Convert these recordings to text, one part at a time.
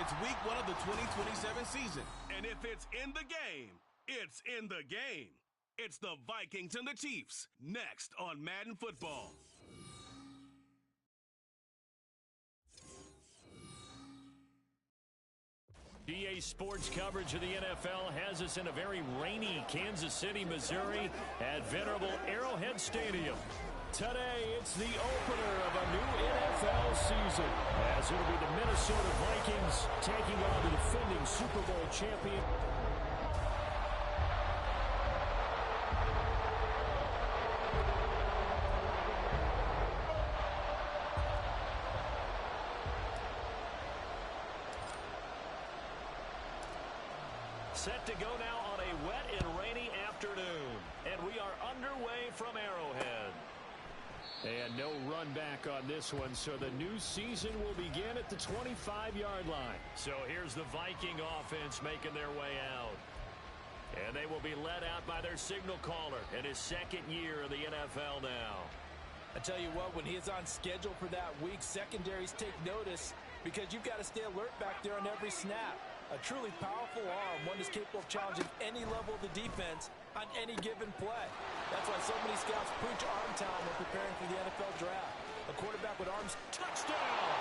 It's week 1 of the 2027 season. And if it's in the game, it's in the game. It's the Vikings and the Chiefs, next on Madden Football. EA Sports coverage of the NFL has us in a very rainy Kansas City, Missouri at venerable Arrowhead Stadium. Today, it's the opener of a new NFL season, as it'll be the Minnesota Vikings taking on the defending Super Bowl champion. Set to go now on a wet and rainy afternoon, and we are underway from Arrowhead. And no run back on this one, so the new season will begin at the 25-yard line. So here's the Viking offense making their way out. And they will be led out by their signal caller in his second year of the NFL now. I tell you what, when he is on schedule for that week, secondaries take notice because you've got to stay alert back there on every snap. A truly powerful arm, one that's capable of challenging any level of the defense on any given play. That's why so many scouts preach arm talent when preparing for the NFL draft. A quarterback with arms, touchdown!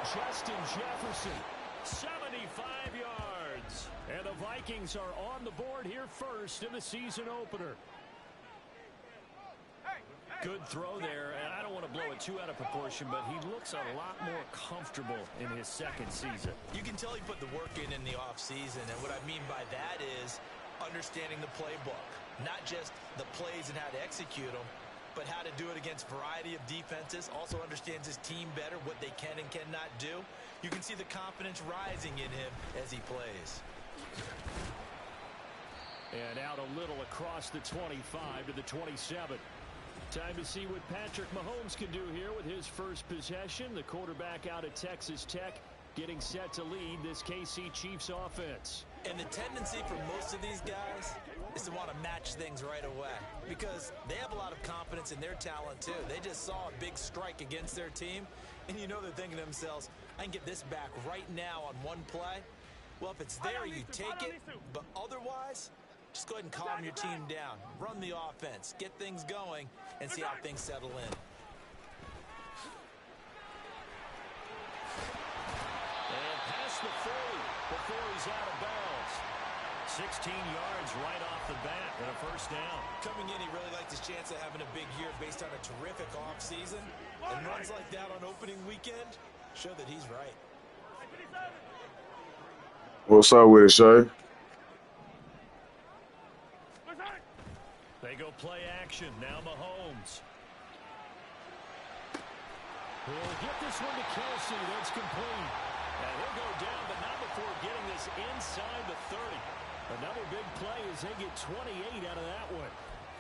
Justin Jefferson, 75 yards. And the Vikings are on the board here first in the season opener. Good throw there, and I don't want to blow it too out of proportion, but he looks a lot more comfortable in his second season. You can tell he put the work in the offseason, and what I mean by that is understanding the playbook. Not just the plays and how to execute them, but how to do it against a variety of defenses. Also understands his team better, what they can and cannot do. You can see the confidence rising in him as he plays. And out a little across the 25 to the 27. Time to see what Patrick Mahomes can do here with his first possession. The quarterback out of Texas Tech getting set to lead this KC Chiefs offense. And the tendency for most of these guys is to want to match things right away because they have a lot of confidence in their talent too. They just saw a big strike against their team, and you know they're thinking to themselves, I can get this back right now on one play. Well, if it's there, you take it, but otherwise, just go ahead and calm your team down. Run the offense, get things going, and see how things settle in. And past the 40 before he's out of bounds. 16 yards right off the bat and a first down. Coming in, he really liked his chance of having a big year based on a terrific offseason. And runs like that on opening weekend show that he's right. What's up with it, Shay? They go play action. Now Mahomes. He'll get this one to Kelsey. That's complete. And he'll go down, but not before getting this inside the 30. Another big play as they get 28 out of that one.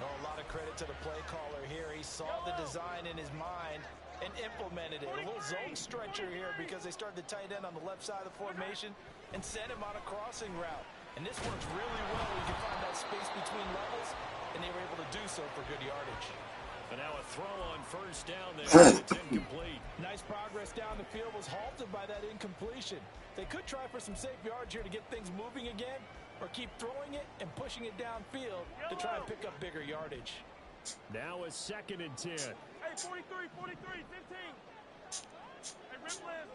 Oh, a lot of credit to the play caller here. He saw the design in his mind and implemented it. A little zone stretcher here because they started the tight end on the left side of the formation and sent him on a crossing route. And this works really well. You can find that space between levels, and they were able to do so for good yardage. And now a throw on first down there. It's incomplete. Nice progress down the field was halted by that incompletion. They could try for some safe yards here to get things moving again, or keep throwing it and pushing it downfield to try and pick up bigger yardage. Now a 2nd and 10. Hey, 43, 15. Hey, Rimland.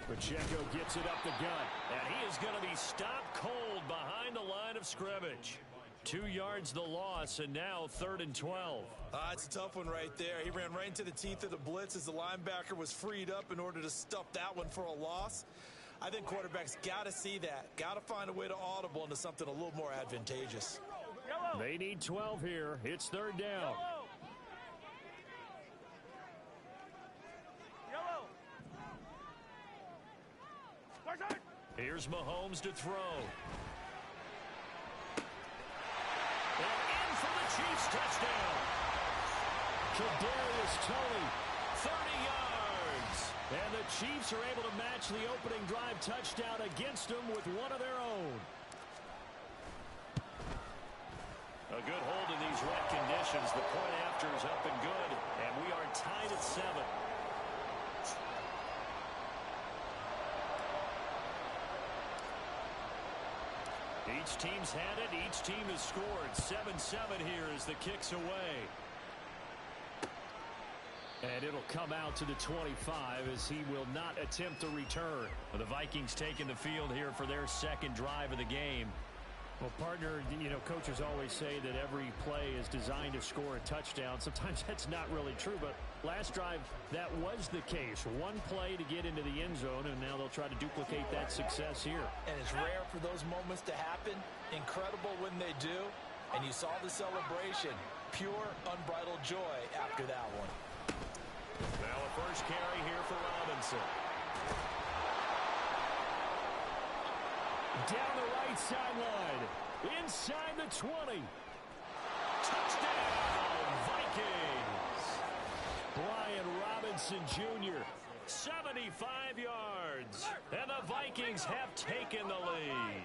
Pacheco gets it up the gut, and he is going to be stopped cold behind the line of scrimmage. 2 yards the loss, and now 3rd and 12. It's a tough one right there. He ran right into the teeth of the blitz as the linebacker was freed up in order to stuff that one for a loss. I think quarterbacks got to see that. Got to find a way to audible into something a little more advantageous. They need 12 here. It's 3rd down. Here's Mahomes to throw. And in for the Chiefs touchdown. Kadarius Toney, 30 yards. And the Chiefs are able to match the opening drive touchdown against them with one of their own. A good hold in these wet conditions. The point after is up and good. And we are tied at 7. Each team's had it. Each team has scored. 7-7 here as the kick's away. And it'll come out to the 25 as he will not attempt a return. The Vikings taking the field here for their second drive of the game. Well, partner, you know, coaches always say that every play is designed to score a touchdown. Sometimes that's not really true, but last drive, that was the case. One play to get into the end zone, and now they'll try to duplicate that success here. And it's rare for those moments to happen. Incredible when they do. And you saw the celebration. Pure, unbridled joy after that one. Now a first carry here for Robinson. Down the right sideline. Inside the 20. Touchdown, Vikings. Brian Robinson Jr., 75 yards. And the Vikings have taken the lead.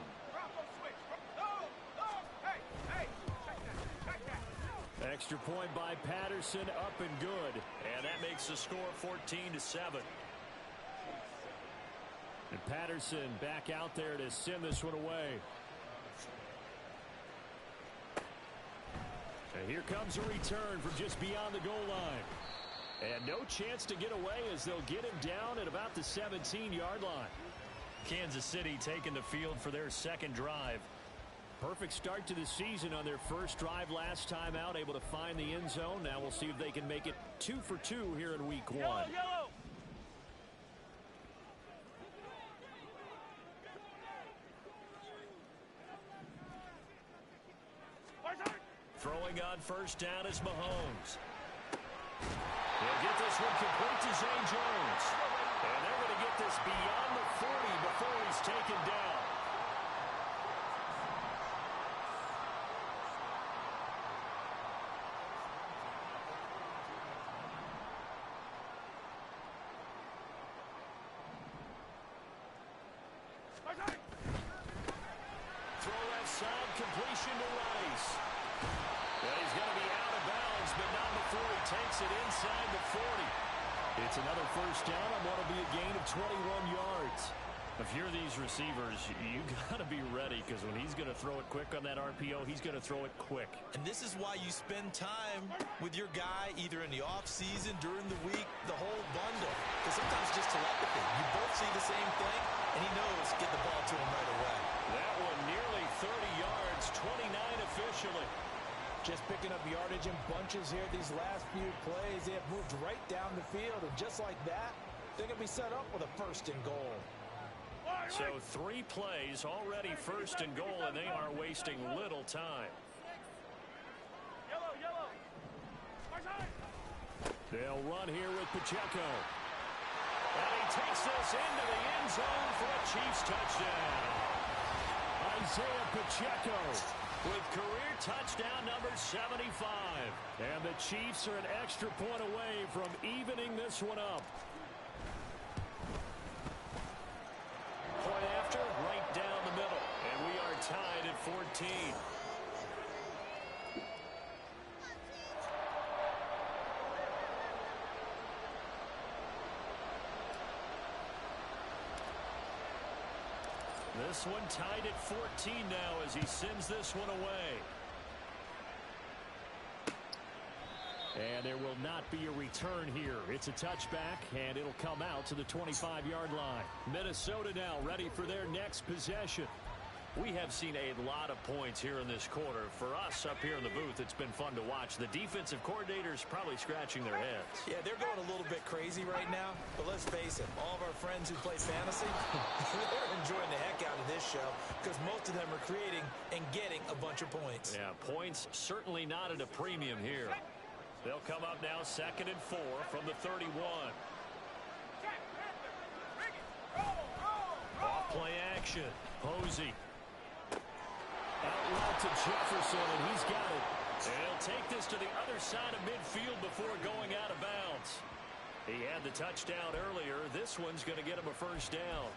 Extra point by Patterson, up and good. And that makes the score 14-7. And Patterson back out there to send this one away. And here comes a return from just beyond the goal line. And no chance to get away as they'll get him down at about the 17-yard line. Kansas City taking the field for their second drive. Perfect start to the season on their first drive last time out, able to find the end zone. Now we'll see if they can make it 2 for 2 here in week 1. Yellow. Throwing on first down is Mahomes. He'll get this one complete to Zane Jones. And they're going to get this beyond the 40 before he's taken down. Throw left side, completion to Rice. Well, he's going to be out of bounds, but not before he takes it inside the 40. It's another first down on what will be a gain of 21 yards. If you're these receivers, you got to be ready, because when he's going to throw it quick on that RPO, he's going to throw it quick. And this is why you spend time with your guy either in the offseason, during the week, the whole bundle. Because sometimes just telepathy. You both see the same thing, and he knows get the ball to him right away. That one nearly 30 yards, 29 officially. Just picking up yardage in bunches here these last few plays. They have moved right down the field, and just like that, they're going to be set up with a first and goal. So 3 plays already first and goal, and they are wasting little time. Yellow. They'll run here with Pacheco. And he takes this into the end zone for a Chiefs touchdown. Isaiah Pacheco With career touchdown number 75. And the Chiefs are an extra point away from evening this one up. Point after, right down the middle. And we are tied at 14. This one tied at 14 now as he sends this one away. And there will not be a return here. It's a touchback, and it'll come out to the 25-yard line. Minnesota now ready for their next possession. We have seen a lot of points here in this quarter. For us up here in the booth, it's been fun to watch. The defensive coordinators probably scratching their heads. Yeah, they're going a little bit crazy right now. But let's face it, all of our friends who play fantasy, they're enjoying the heck out of this show because most of them are creating and getting a bunch of points. Yeah, points certainly not at a premium here. They'll come up now 2nd and 4 from the 31. Off play action. Posey. Out route to Jefferson, and he's got it. And he'll take this to the other side of midfield before going out of bounds. He had the touchdown earlier. This one's going to get him a first down.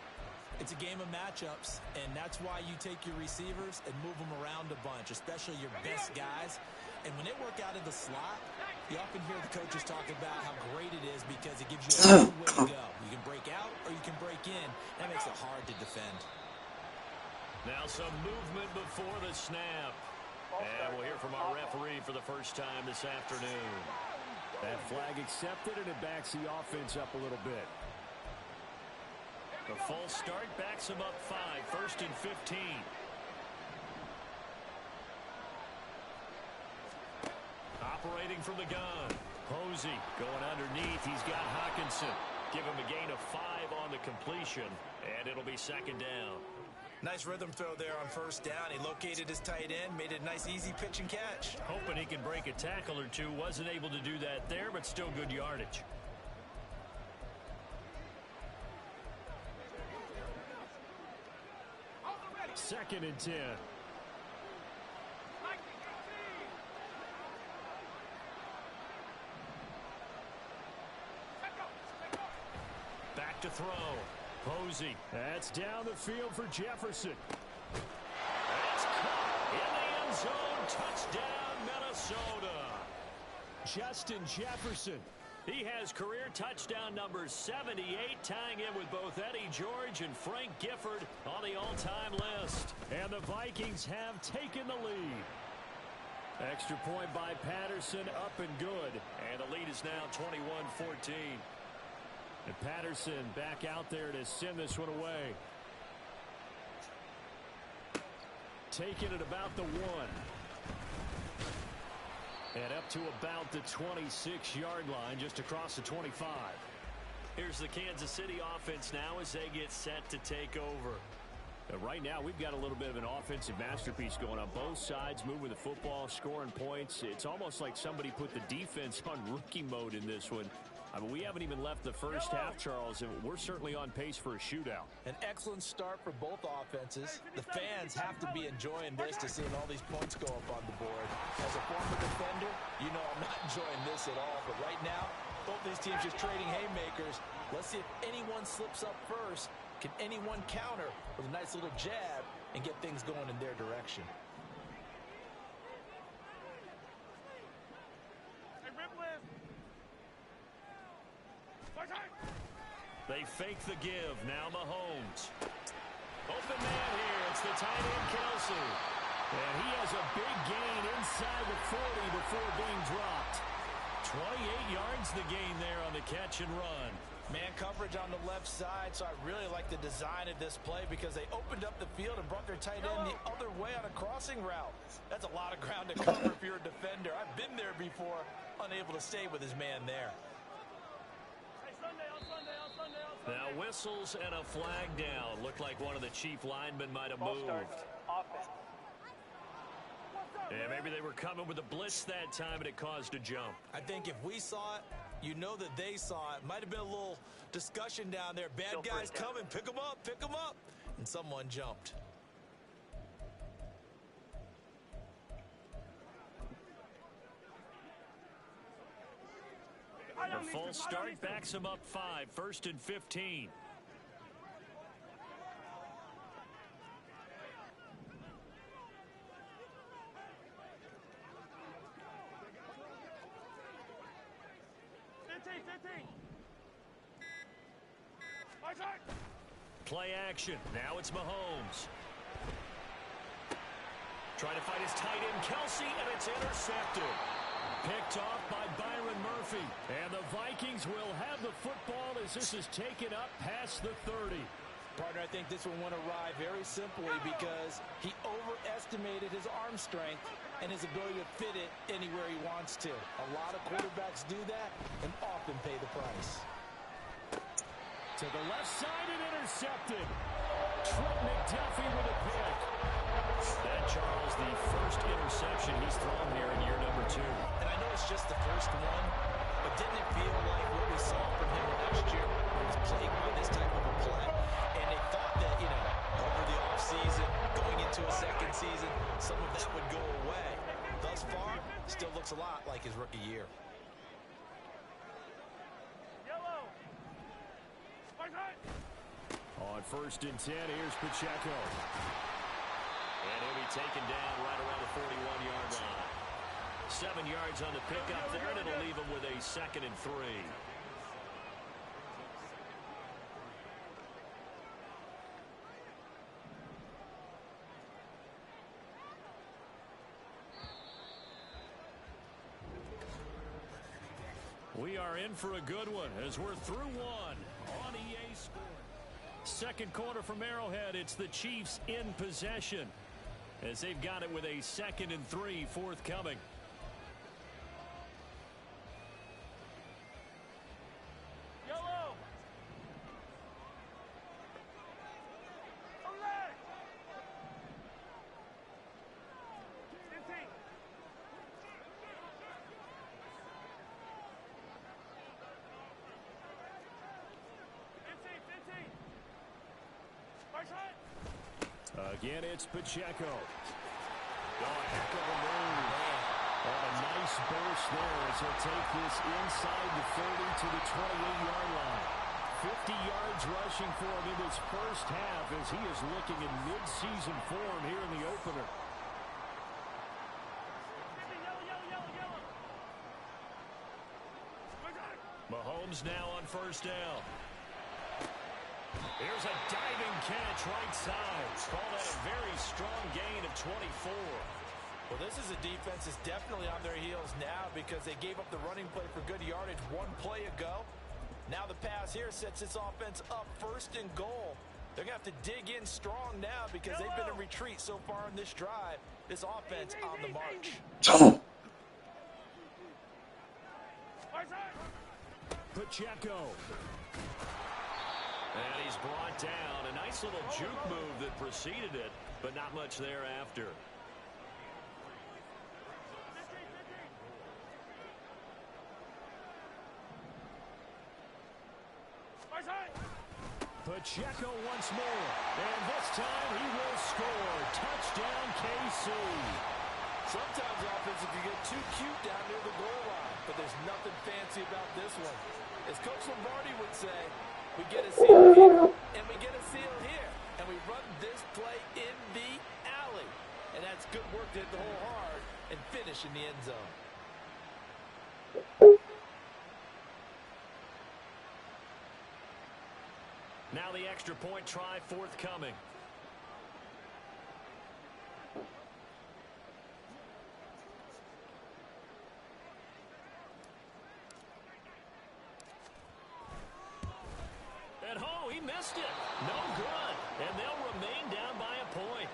It's a game of matchups, and that's why you take your receivers and move them around a bunch, especially your best guys. And when they work out of the slot, you often hear the coaches talk about how great it is because it gives you a good way to go. You can break out or you can break in. That makes it hard to defend. Now some movement before the snap. And we'll hear from our referee for the first time this afternoon. That flag accepted, and it backs the offense up a little bit. The full start backs them up 5, 1st and 15. Operating from the gun. Posey going underneath. He's got Hawkinson. Give him a gain of 5 on the completion, and it'll be 2nd down. Nice rhythm throw there on 1st down. He located his tight end, made it a nice, easy pitch and catch. Hoping he can break a tackle or two. Wasn't able to do that there, but still good yardage. Second and 10. Back to throw. Posey. That's down the field for Jefferson. That's caught in the end zone. Touchdown, Minnesota. Justin Jefferson. He has career touchdown number 78, tying in with both Eddie George and Frank Gifford on the all-time list. And the Vikings have taken the lead. Extra point by Patterson, up and good. And the lead is now 21-14. And Patterson back out there to send this one away. Taking it about the 1. And up to about the 26-yard line, just across the 25. Here's the Kansas City offense now as they get set to take over. Right now, we've got a little bit of an offensive masterpiece going on. Both sides moving the football, scoring points. It's almost like somebody put the defense on rookie mode in this one. I mean, we haven't even left the first half, Charles, and we're certainly on pace for a shootout. An excellent start for both offenses. The fans have to be enjoying this to seeing all these points go up on the board. As a former defender, you know I'm not enjoying this at all. But right now, both these teams just trading haymakers. Let's see if anyone slips up first. Can anyone counter with a nice little jab and get things going in their direction? They fake the give. Now Mahomes. Open man here. It's the tight end, Kelsey. And he has a big gain inside the 40 before being dropped. 28 yards the gain there on the catch and run. Man coverage on the left side, so I really like the design of this play because they opened up the field and brought their tight end the other way on a crossing route. That's a lot of ground to cover if you're a defender. I've been there before, unable to stay with his man there. Now whistles and a flag down. Looked like one of the chief linemen might have moved. Yeah, maybe they were coming with a blitz that time and it caused a jump. I think if we saw it, you know that they saw it. Might have been a little discussion down there. Bad guys coming. Pick them up. Pick them up. And someone jumped. The full start backs him up 5, 1st and 15. Play action. Now it's Mahomes. Trying to fight his tight end, Kelsey, and it's intercepted. Picked off by Byron Murphy. And the Vikings will have the football as this is taken up past the 30. Partner, I think this one went awry very simply because he overestimated his arm strength and his ability to fit it anywhere he wants to. A lot of quarterbacks do that and often pay the price. To the left side and intercepted. Trent McDuffie with a pick. That, Charles, the first interception he's thrown here in year number 2. And I know it's just the first one, but didn't it feel like what we saw from him last year when he was plagued by this type of a play? And they thought that, you know, over the offseason, going into a second season, some of that would go away. Thus far, still looks a lot like his rookie year. On 1st and 10, here's Pacheco. And he'll be taken down right around the 41-yard line. 7 yards on the pickup there, and it'll leave him with a 2nd and 3. we are in for a good one as we're through one on EA Sports. Second quarter from Arrowhead. It's the Chiefs in possession as they've got it with a 2nd and 3 forthcoming. Yellow. Olay. 15. 15. Right side. Again, it's Pacheco. Oh, heck of a move. Oh, a nice burst there as he'll take this inside the 30 to the 28-yard line. 50 yards rushing for him in this first half as he is looking in mid-season form here in the opener. Yellow. Mahomes now on first down. Here's a diving catch right side. Call that a very strong gain of 24. Well, this is a defense that's definitely on their heels now because they gave up the running play for good yardage one play ago. Now the pass here sets this offense up 1st and goal. They're going to have to dig in strong now because they've been in retreat so far in this drive. This offense on the march. Pacheco. And he's brought down. A nice little juke move that preceded it, but not much thereafter. Pacheco once more. And this time he will score. Touchdown, KC. Sometimes offense can get too cute down near the goal line, but there's nothing fancy about this one. As Coach Lombardi would say, we get a seal here, and we get a seal here. And we run this play in the alley. And that's good work to hit the hole hard and finish in the end zone. Now the extra point try forthcoming. And oh, he missed it. No good. And they'll remain down by a point.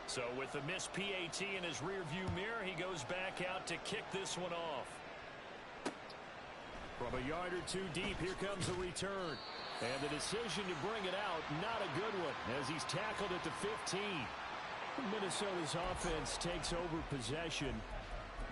So with the missed PAT in his rearview mirror, he goes back out to kick this one off. From a yard or two deep, here comes the return. And the decision to bring it out, not a good one, as he's tackled at the 15. Minnesota's offense takes over possession.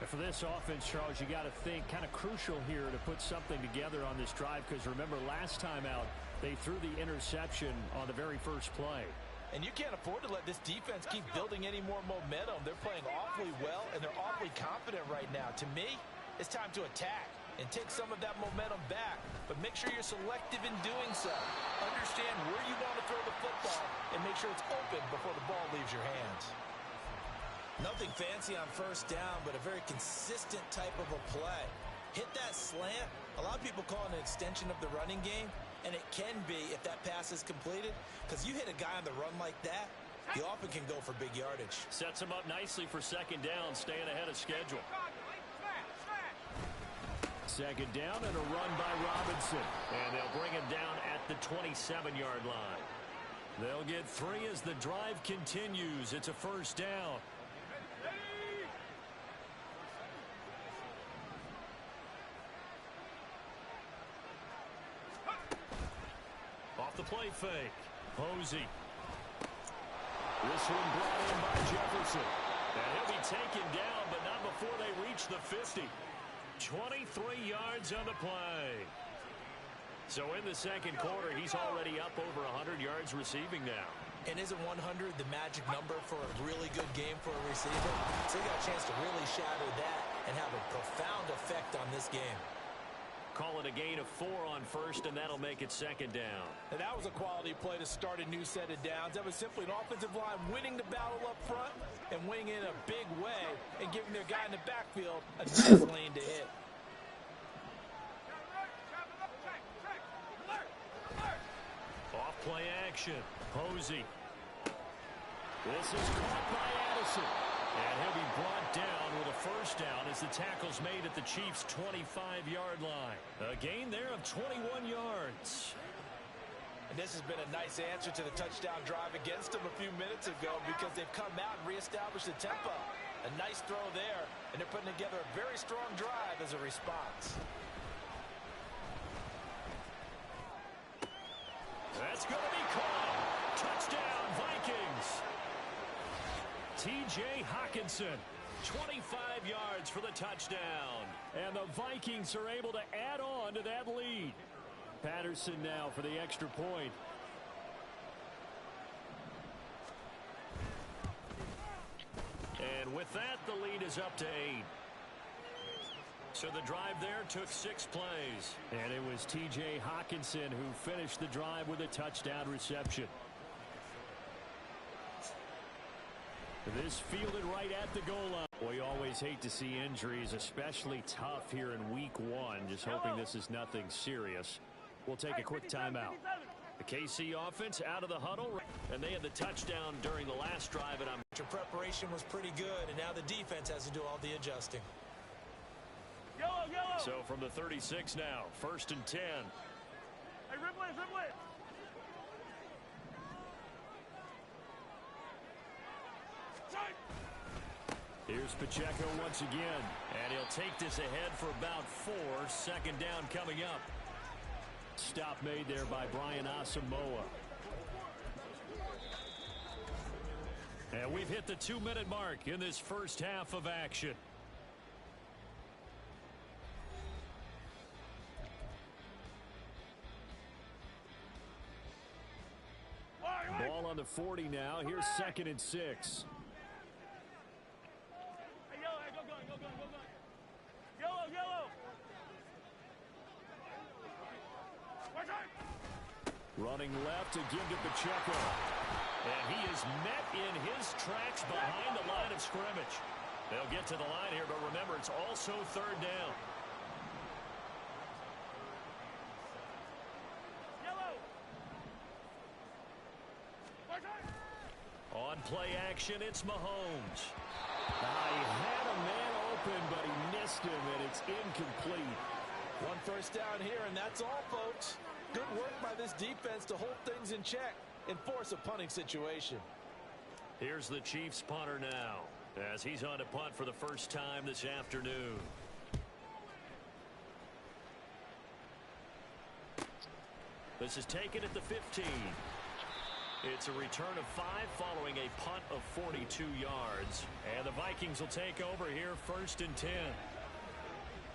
And for this offense, Charles, you got to think kind of crucial here to put something together on this drive, because remember, last time out, they threw the interception on the very first play. And you can't afford to let this defense keep building any more momentum. They're playing awfully well, and they're awfully confident right now. To me, it's time to attack and take some of that momentum back. But make sure you're selective in doing so. Understand where you want to throw the football and make sure it's open before the ball leaves your hands. Nothing fancy on first down, but a very consistent type of a play. Hit that slant. A lot of people call it an extension of the running game. And it can be if that pass is completed, because you hit a guy on the run like that, you often can go for big yardage. Sets him up nicely for second down, staying ahead of schedule. Second down and a run by Robinson. And they'll bring him down at the 27-yard line. They'll get 3 as the drive continues. It's a first down. Off the play fake. Posey. This one brought in by Jefferson. And he'll be taken down, but not before they reach the 50. 23 yards on the play. So in the second quarter, he's already up over 100 yards receiving now. And isn't 100 the magic number for a really good game for a receiver? So he got a chance to really shatter that and have a profound effect on this game. Call it a gain of 4 on first, and that'll make it second down. And that was a quality play to start a new set of downs. That was simply an offensive line winning the battle up front and winning in a big way and giving their guy in the backfield a nice lane to hit. Off play action. Posey. This is caught by Addison. And he'll be brought down with a first down as the tackle's made at the Chiefs' 25-yard line. A gain there of 21 yards. And this has been a nice answer to the touchdown drive against them a few minutes ago because they've come out and reestablished the tempo. A nice throw there, and they're putting together a very strong drive as a response. That's going to be caught. Touchdown, Vikings. T.J. Hawkinson, 25 yards for the touchdown. And the Vikings are able to add on to that lead. Patterson now for the extra point. And with that, the lead is up to 8. So the drive there took 6 plays. And it was T.J. Hawkinson who finished the drive with a touchdown reception. This fielded right at the goal line. We always hate to see injuries, especially tough here in week 1. Just hoping this is nothing serious. We'll take a quick timeout. The KC offense out of the huddle, and they had the touchdown during the last drive, and Your preparation was pretty good, and now the defense has to do all the adjusting. Yellow, yellow. So from the 36 now, 1st and 10. Hey, Ripley, Ripley. Here's Pacheco once again, and he'll take this ahead for about 4. 2nd down coming up. Stop made there by Brian Asamoah. And we've hit the 2-minute mark in this first half of action. Ball on the 40 now. Here's 2nd and 6. Hey, yellow, hey, go gun, go gun, go gun. Yellow, yellow. Watch out. Running left to give to Pacheco. And he is met in his tracks behind the line of scrimmage. They'll get to the line here, but remember, it's also 3rd down. Yellow. Watch out. On play action, it's Mahomes. He had a man open, but he missed him, and it's incomplete. 1 first down here, and that's all, folks. Good work by this defense to hold things in check and force a punting situation. Here's the Chiefs punter now, as he's on to punt for the first time this afternoon. This is taken at the 15. It's a return of 5 following a punt of 42 yards. And the Vikings will take over here 1st and 10.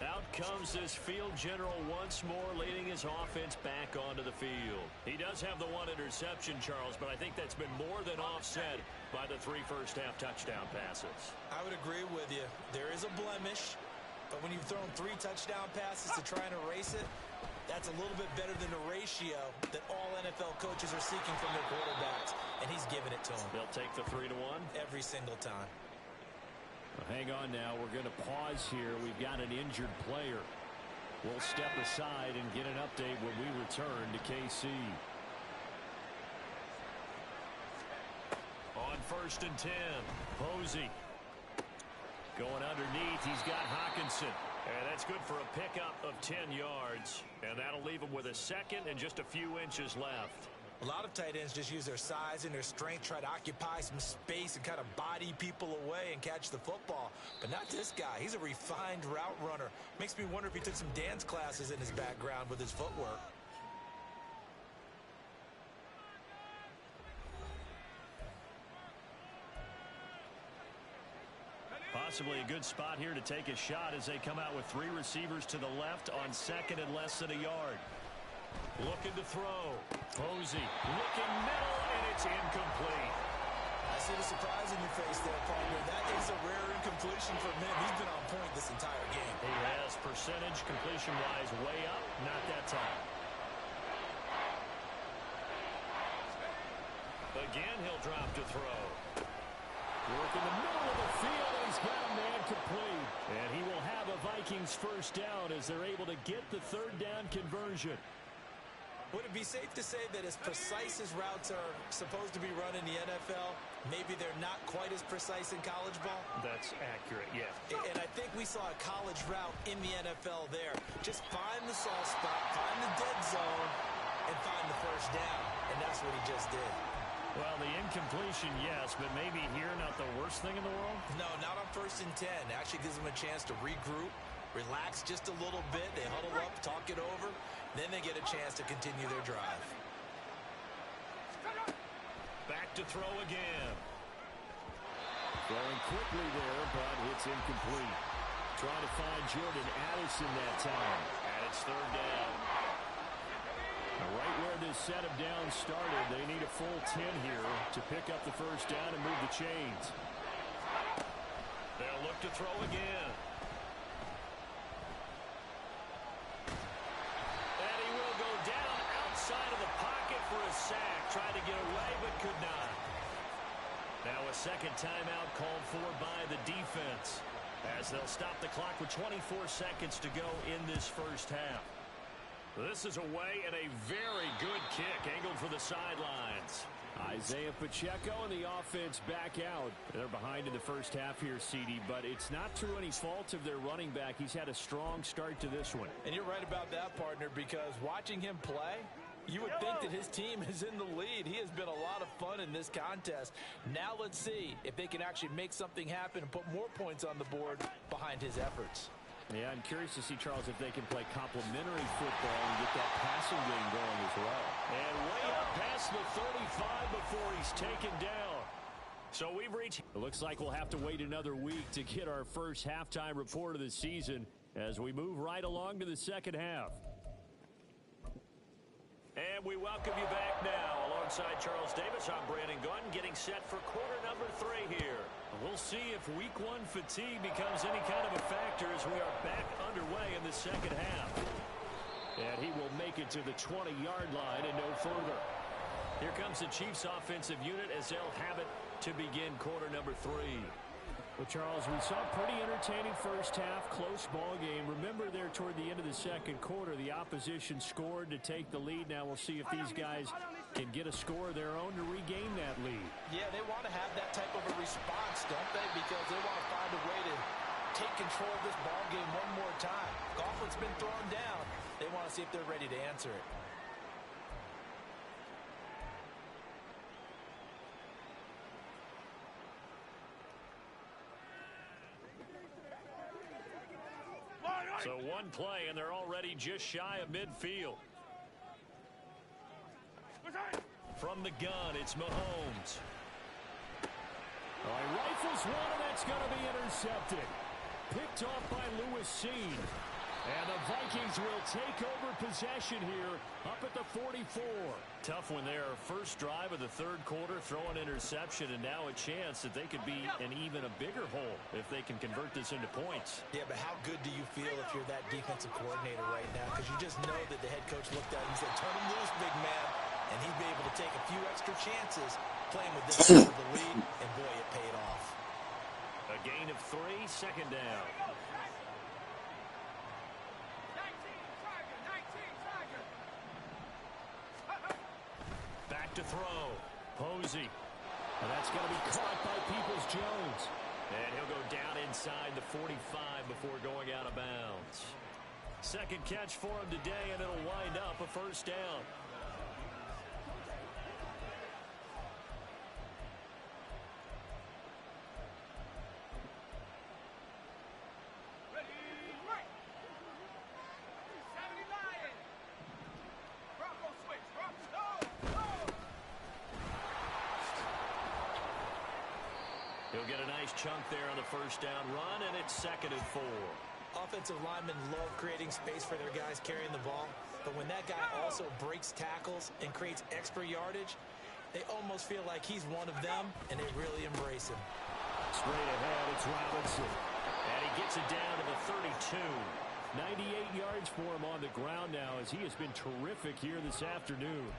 Out comes this field general once more, leading his offense back onto the field. He does have the 1 interception, Charles, but I think that's been more than offset by the 3 first-half touchdown passes. I would agree with you. There is a blemish, but when you've thrown 3 touchdown passes to try and erase it, that's a little bit better than the ratio that all NFL coaches are seeking from their quarterbacks, and he's giving it to them. They'll take the 3-1 every single time. Well, hang on now. We're going to pause here. We've got an injured player. We'll step aside and get an update when we return to KC. On 1st and 10, Posey. Going underneath, he's got Hawkinson. And that's good for a pickup of 10 yards. And that'll leave him with a 2nd and just a few inches left. A lot of tight ends just use their size and their strength, try to occupy some space and kind of body people away and catch the football. But not this guy. He's a refined route runner. Makes me wonder if he took some dance classes in his background with his footwork. Possibly a good spot here to take a shot as they come out with 3 receivers to the left on 2nd and less than a yard. Looking to throw. Posey looking middle, and it's incomplete. I see the surprise in your face there, partner. That is a rare incompletion from him. He's been on point this entire game. He has percentage completion-wise way up, not that time. Again, he'll drop to throw. Work in the middle of the field, and he's got a man complete. And he will have a Vikings first down as they're able to get the 3rd down conversion. Would it be safe to say that as precise as routes are supposed to be run in the NFL, maybe they're not quite as precise in college ball? That's accurate, yeah. And I think we saw a college route in the NFL there. Just find the soft spot, find the dead zone, and find the first down. And that's what he just did. Well, the incompletion, yes, but maybe here not the worst thing in the world? No, not on 1st and 10. Actually gives them a chance to regroup, relax just a little bit. They huddle up, talk it over. Then they get a chance to continue their drive. Back to throw again. Throwing quickly there, but it's incomplete. Trying to find Jordan Addison that time. And it's 3rd down. Right where this set of downs started, they need a full 10 here to pick up the first down and move the chains. They'll look to throw again. And he will go down outside of the pocket for a sack. Tried to get away, but could not. Now a second timeout called for by the defense, as they'll stop the clock with 24 seconds to go in this first half. This is away and a very good kick angled for the sidelines. Isaiah Pacheco and the offense back out. They're behind in the first half here, CD, but it's not through any fault of their running back. He's had a strong start to this one. And you're right about that, partner, because watching him play, you would think that his team is in the lead. He has been a lot of fun in this contest. Now let's see if they can actually make something happen and put more points on the board behind his efforts. Yeah, I'm curious to see, Charles, if they can play complementary football and get that passing game going as well. And way up past the 35 before he's taken down. So we've reached... It looks like we'll have to wait another week to get our first halftime report of the season as we move right along to the second half. And we welcome you back now. Alongside Charles Davis, I'm Brandon Gunn, getting set for quarter number 3 here. We'll see if week 1 fatigue becomes any kind of a factor as we are back underway in the second half. And he will make it to the 20-yard line and no further. Here comes the Chiefs offensive unit as they'll have it to begin quarter number 3. Well, Charles, we saw a pretty entertaining first half, close ball game. Remember there toward the end of the second quarter, the opposition scored to take the lead. Now we'll see if these guys can get a score of their own to regain that lead. Yeah, they want to have that type of a response, don't they? Because they want to find a way to take control of this ball game one more time. Gauntlet's been thrown down. They want to see if they're ready to answer it. So one play, and they're already just shy of midfield. From the gun, it's Mahomes. All right, rifles one, and that's going to be intercepted. Picked off by Lewis Seen. And the Vikings will take over possession here up at the 44. Tough one there. First drive of the third quarter, throw an interception, and now a chance that they could be an even a bigger hole if they can convert this into points. Yeah, but how good do you feel if you're that defensive coordinator right now? Because you just know that the head coach looked at him and said, turn him loose, big man. And he'd be able to take a few extra chances playing with this for the lead, and boy, it paid off. A gain of 3, second down. Back to throw. Posey. And that's going to be caught by Peoples-Jones. And he'll go down inside the 45 before going out of bounds. Second catch for him today, and it'll wind up a first down. He'll get a nice chunk there on the first down run, and it's 2nd and 4. Offensive linemen love creating space for their guys carrying the ball, but when that guy also breaks tackles and creates extra yardage, they almost feel like he's one of them, and they really embrace him. Straight ahead, it's Robinson. And he gets it down to the 32. 98 yards for him on the ground now, as he has been terrific here this afternoon.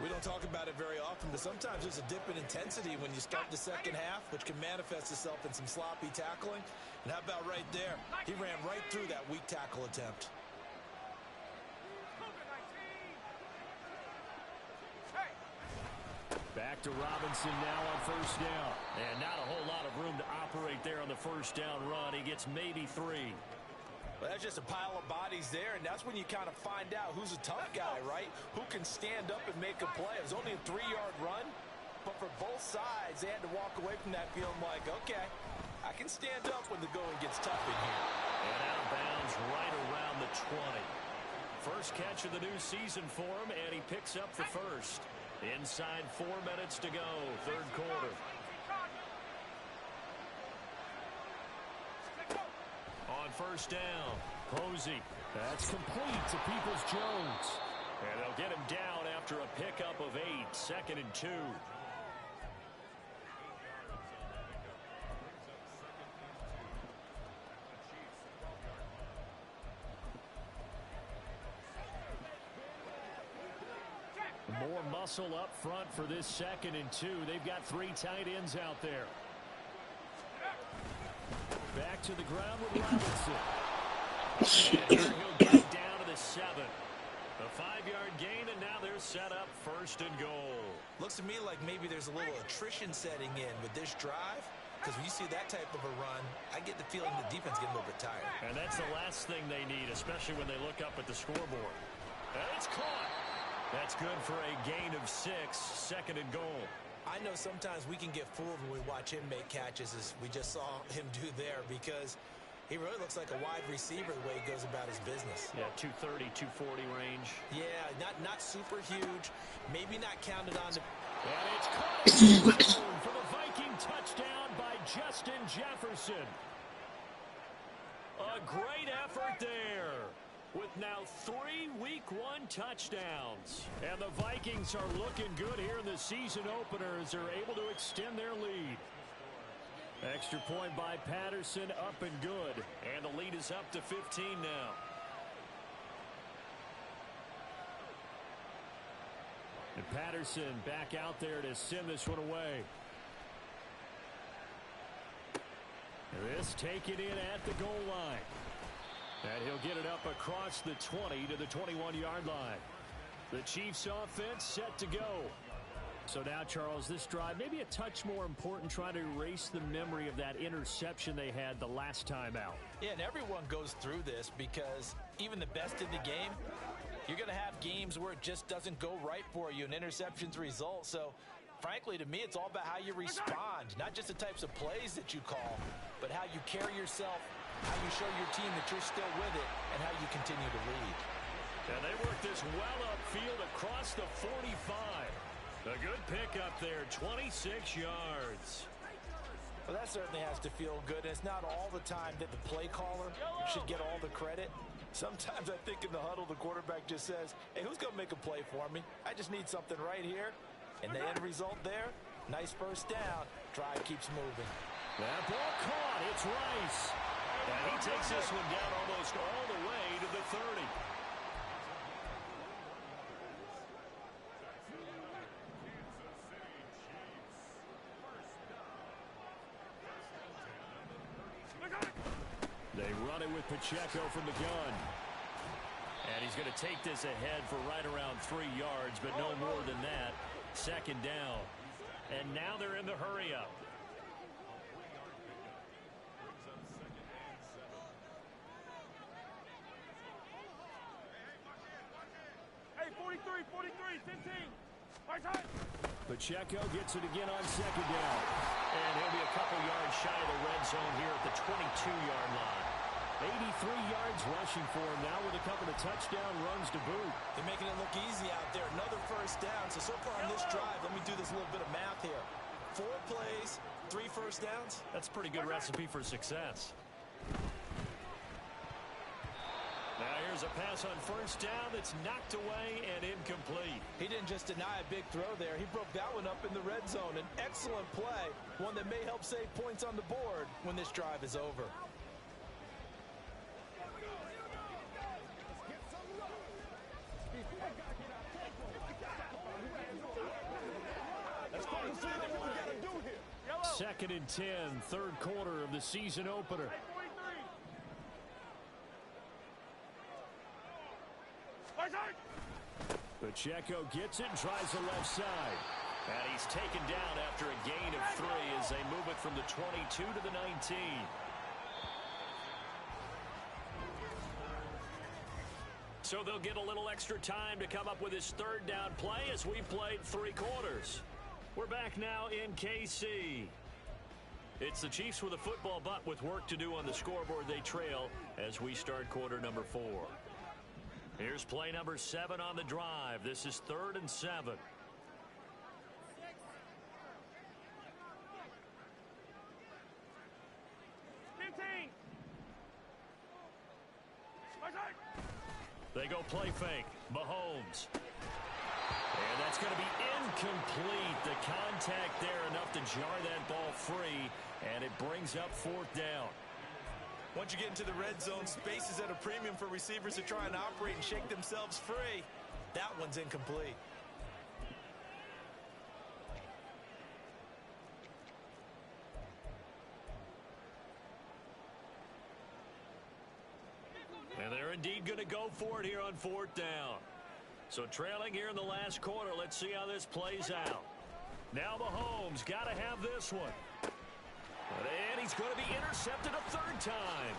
We don't talk about it very often, but sometimes there's a dip in intensity when you start the second half, which can manifest itself in some sloppy tackling. And how about right there? He ran right through that weak tackle attempt. Back to Robinson now on first down. And not a whole lot of room to operate there on the first down run. He gets maybe 3. Well, that's just a pile of bodies there, and that's when you kind of find out who's a tough guy, right? Who can stand up and make a play. It was only a 3-yard run, but for both sides, they had to walk away from that feeling like, okay, I can stand up when the going gets tough in here. And out of bounds right around the 20. First catch of the new season for him, and he picks up the first. Inside 4 minutes to go, third quarter. On first down, Posey. That's complete to Peoples-Jones. And they'll get him down after a pickup of 8, 2nd and 2. More muscle up front for this 2nd and 2. They've got 3 tight ends out there. Back to the ground with Robinson. And here he'll get it down to the 7. A 5-yard gain, and now they're set up 1st and goal. Looks to me like maybe there's a little attrition setting in with this drive, because when you see that type of a run, I get the feeling the defense getting a little bit tired. And that's the last thing they need, especially when they look up at the scoreboard. And it's caught. That's good for a gain of 6, 2nd and goal. I know sometimes we can get fooled when we watch him make catches, as we just saw him do there, because he really looks like a wide receiver the way he goes about his business. Yeah, 230, 240 range. Yeah, not super huge, maybe not counted on to. And it's caught for the Viking touchdown by Justin Jefferson. A great effort there, with now 3 Week 1 touchdowns. And the Vikings are looking good here in the season opener as they're able to extend their lead. Extra point by Patterson, up and good. And the lead is up to 15 now. And Patterson back out there to send this one away. This taken in at the goal line. And he'll get it up across the 20 to the 21-yard line. The Chiefs offense set to go. So now, Charles, this drive maybe a touch more important, trying to erase the memory of that interception they had the last time out. Yeah, and everyone goes through this because even the best in the game, you're going to have games where it just doesn't go right for you and interceptions result. So, frankly, to me, it's all about how you respond, not just the types of plays that you call, but how you carry yourself, how you show your team that you're still with it, and how you continue to lead. And they work this well upfield across the 45. A good pickup there, 26 yards. Well, that certainly has to feel good. And it's not all the time that the play caller should get all the credit. Sometimes I think in the huddle, the quarterback just says, hey, who's going to make a play for me? I just need something right here. And the end result there, nice first down. Drive keeps moving. That ball caught. It's Rice. And he takes this one down almost all the way to the 30. They run it with Pacheco from the gun. And he's going to take this ahead for right around 3 yards, but no more than that. 2nd down. And now they're in the hurry up. Hey, 43, 15. Right side. Pacheco gets it again on 2nd down. And he'll be a couple yards shy of the red zone here at the 22-yard line. 83 yards rushing for him now with a couple of touchdown runs to boot. They're making it look easy out there. Another first down. So far on this drive, let me do this little bit of math here. 4 plays, 3 first downs. That's a pretty good recipe for success. Now here's a pass on first down that's knocked away and incomplete. He didn't just deny a big throw there. He broke that one up in the red zone. An excellent play, one that may help save points on the board when this drive is over. Second and 10, third quarter of the season opener. Right side. Pacheco gets it and tries the left side. And he's taken down after a gain of 3 as they move it from the 22 to the 19. So they'll get a little extra time to come up with his third down play as we played 3 quarters. We're back now in KC. It's the Chiefs with a football, but with work to do on the scoreboard, they trail as we start quarter number 4. Here's play number 7 on the drive. This is 3rd and 7. They go play fake. Mahomes. And that's going to be incomplete. The contact there enough to jar that ball free, and it brings up 4th down. Once you get into the red zone, space is at a premium for receivers to try and operate and shake themselves free. That one's incomplete. And they're indeed going to go for it here on 4th down. So trailing here in the last quarter, let's see how this plays out. Now Mahomes got to have this one. And he's going to be intercepted a 3rd time.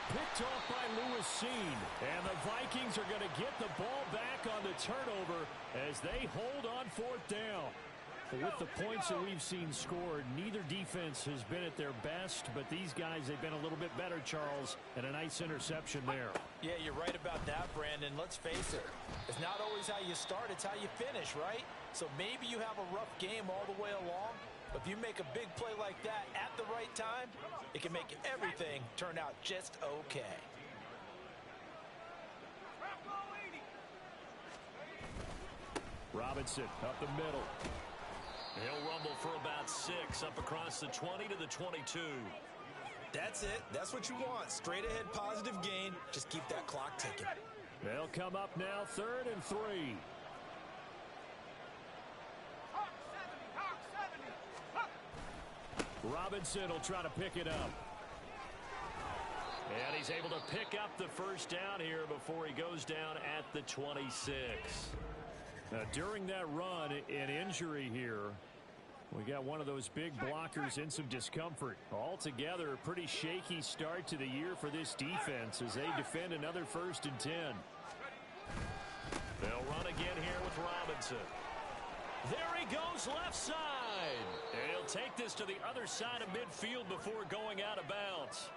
Picked off by Lewis Seen. And the Vikings are going to get the ball back on the turnover as they hold on 4th down. With the points that we've seen scored, neither defense has been at their best, but these guys, they've been a little bit better, Charles, and a nice interception there. Yeah, you're right about that, Brandon. Let's face it. It's not always how you start, it's how you finish, right? So maybe you have a rough game all the way along, but if you make a big play like that at the right time, it can make everything turn out just okay. Robinson up the middle. He'll rumble for about 6 up across the 20 to the 22. That's it. That's what you want. Straight ahead positive gain. Just keep that clock ticking. They'll come up now 3rd and 3. Robinson will try to pick it up. And he's able to pick up the 1st down here before he goes down at the 26. Now, during that run, an injury here. We got one of those big blockers in some discomfort. Altogether, a pretty shaky start to the year for this defense as they defend another 1st and 10. They'll run again here with Robinson. There he goes left side. And he'll take this to the other side of midfield before going out of bounds.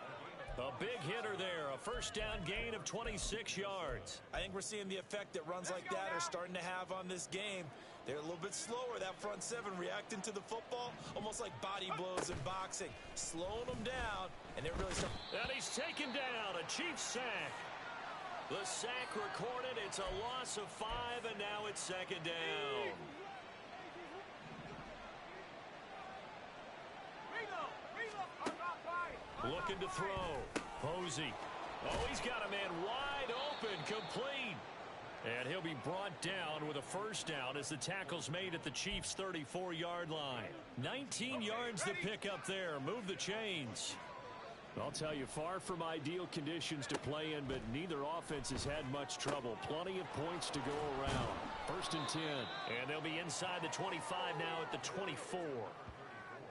A big hitter there, a 1st down gain of 26 yards. I think we're seeing the effect that runs like that are starting to have on this game. They're a little bit slower, that front 7 reacting to the football, almost like body blows in boxing, slowing them down, and they're really starting. And he's taken down, a Chiefs sack. The sack recorded, it's a loss of 5, and now it's 2nd down. Looking to throw. Posey. Oh, he's got a man wide open, complete. And he'll be brought down with a 1st down as the tackle's made at the Chiefs' 34-yard line. 19 yards to pick up there. Move the chains. I'll tell you, far from ideal conditions to play in, but neither offense has had much trouble. Plenty of points to go around. 1st and 10. And they'll be inside the 25 now at the 24.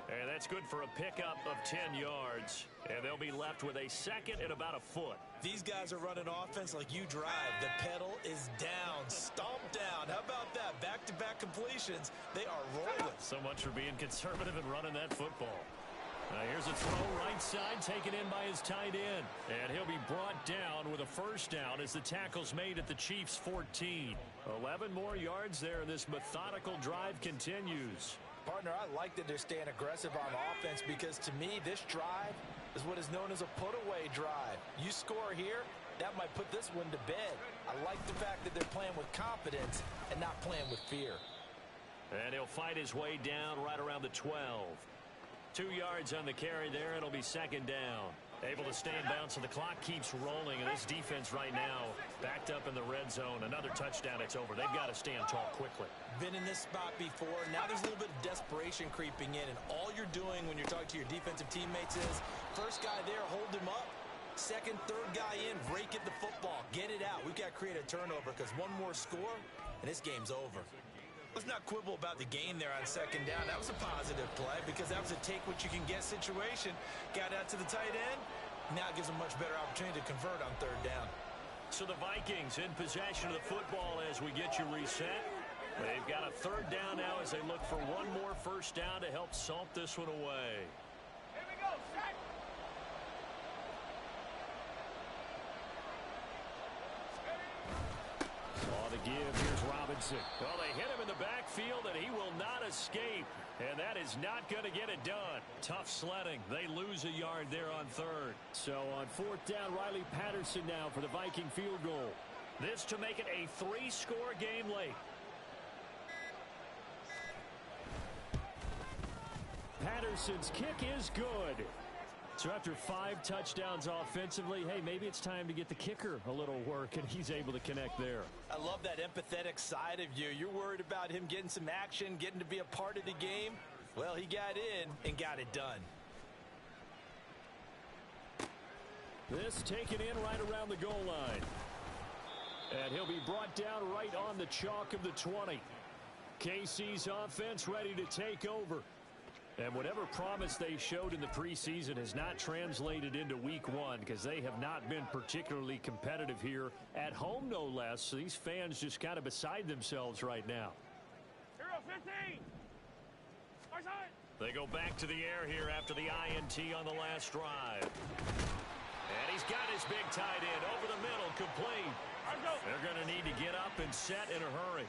And that's good for a pickup of 10 yards. And they'll be left with a 2nd and about a foot. These guys are running offense like you drive. The pedal is down, stomped down. How about that? Back-to-back completions. They are rolling. So much for being conservative and running that football. Here's a throw right side taken in by his tight end. And he'll be brought down with a 1st down as the tackle's made at the Chiefs' 14. 11 more yards there, and this methodical drive continues. Partner, I like that they're staying aggressive on offense because, to me, this drive is what is known as a put-away drive. You score here, that might put this one to bed. I like the fact that they're playing with confidence and not playing with fear. And he'll fight his way down right around the 12. 2 yards on the carry there. It'll be 2nd down. Able to stay in bounds, so the clock keeps rolling, and this defense right now backed up in the red zone. Another touchdown, it's over. They've got to stand tall quickly. Been in this spot before. Now there's a little bit of desperation creeping in, and all you're doing when you're talking to your defensive teammates is, first guy there, hold him up. Second, third guy in, break at the football. Get it out. We've got to create a turnover because one more score, and this game's over. Let's not quibble about the gain there on second down. That was a positive play because that was a take-what-you-can-get situation. Got out to the tight end. Now it gives them much better opportunity to convert on third down. So the Vikings in possession of the football as we get you reset. They've got a third down now as they look for one more first down to help salt this one away. Here we go, set. On the give, here's Robinson. Well, they hit him in the backfield, and he will not escape. And that is not going to get it done. Tough sledding. They lose a yard there on third. So on fourth down, Riley Patterson now for the Viking field goal. This to make it a 3-score game late. Patterson's kick is good. So after 5 touchdowns offensively, hey, maybe it's time to get the kicker a little work, and he's able to connect there. I love that empathetic side of you. You're worried about him getting some action, getting to be a part of the game. Well, he got in and got it done. This taken in right around the goal line. And he'll be brought down right on the chalk of the 20. KC's offense ready to take over. And whatever promise they showed in the preseason has not translated into week 1 because they have not been particularly competitive here at home, no less. So these fans just kind of beside themselves right now. Hero 15. Our side. They go back to the air here after the INT on the last drive. And he's got his big tight end over the middle, complete. They're going to need to get up and set in a hurry.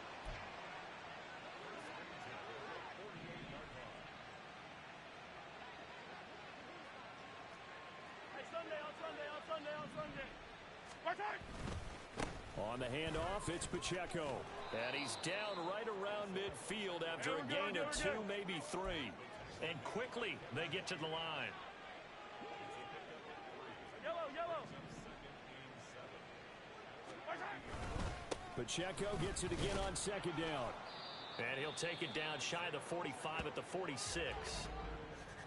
On the handoff, it's Pacheco. And he's down right around midfield after a gain of 2, maybe 3. And quickly, they get to the line. Yellow. Pacheco gets it again on second down. And he'll take it down shy of the 45 at the 46.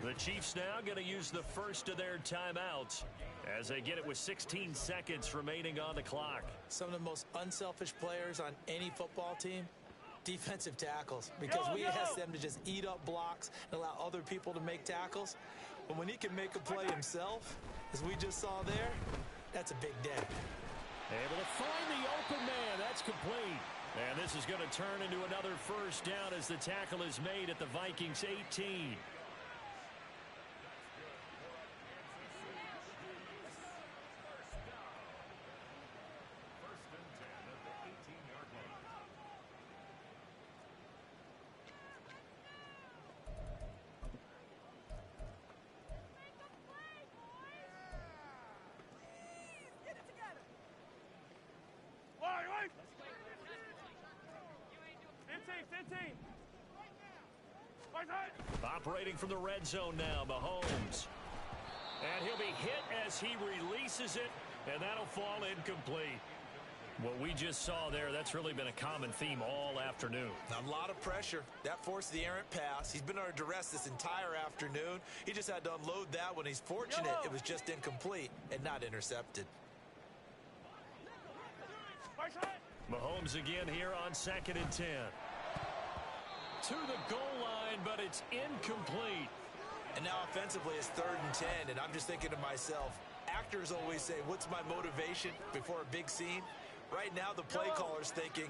The Chiefs now going to use the first of their timeouts as they get it with 16 seconds remaining on the clock. Some of the most unselfish players on any football team, defensive tackles, because we ask them to just eat up blocks and allow other people to make tackles. But when he can make a play himself, as we just saw there, that's a big day. Able to find the open man. That's complete. And this is going to turn into another first down as the tackle is made at the Vikings 18. Operating from the red zone now, Mahomes. And he'll be hit as he releases it, and that'll fall incomplete. What we just saw there, that's really been a common theme all afternoon. A lot of pressure. That forced the errant pass. He's been under duress this entire afternoon. He just had to unload that one. He's fortunate it was just incomplete and not intercepted. Mahomes again here on 2nd and 10. To the goal line, but it's incomplete. And now offensively it's 3rd and 10, and I'm just thinking to myself, actors always say, what's my motivation before a big scene? Right now the play caller's thinking,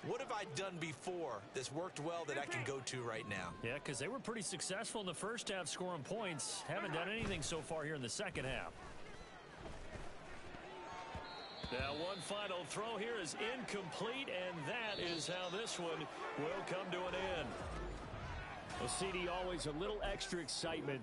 what have I done before that's worked well that I can go to right now? Yeah, because they were pretty successful in the first half scoring points. Haven't done anything so far here in the second half. Now one final throw here is incomplete, and that is how this one will come to an end. Well, CD, always a little extra excitement